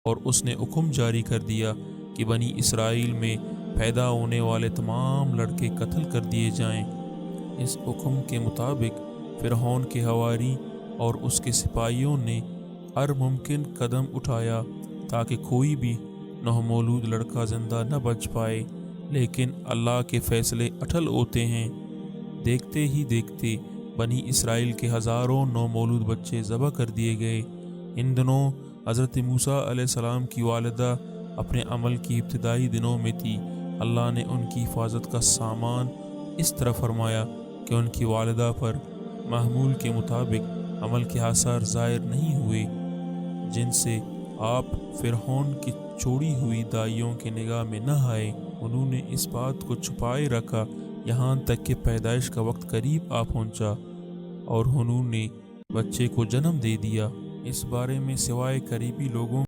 اور اس نے حکم جاری کر دیا کہ بنی اسرائیل میں پیدا ہونے والے تمام لڑکے قتل کر دیے جائیں۔ اس حکم کے مطابق فرعون کے حواری اور اس کے سپاہیوں نے ہر ممکن قدم اٹھایا تاکہ کوئی بھی نومولود لڑکا زندہ نہ بچ پائے، لیکن اللہ کے فیصلے اٹل ہوتے ہیں۔ دیکھتے ہی دیکھتے بنی اسرائیل کے ہزاروں نومولود بچے ذبح کر دیے گئے۔ ان دنوں حضرت موسیٰ علیہ السلام کی والدہ اپنے عمل کی ابتدائی دنوں میں تھی۔ اللہ نے ان کی حفاظت کا سامان اس طرح فرمایا کہ ان کی والدہ پر معمول کے مطابق عمل کے آثار ظاہر نہیں ہوئے، جن سے آپ فرعون کی چھوڑی ہوئی دائیوں کی نگاہ میں نہ آئے۔ انہوں نے اس بات کو چھپائے رکھا یہاں تک کہ پیدائش کا وقت قریب آ پہنچا اور انہوں نے بچے کو جنم دے دیا۔ اس بارے میں سوائے قریبی لوگوں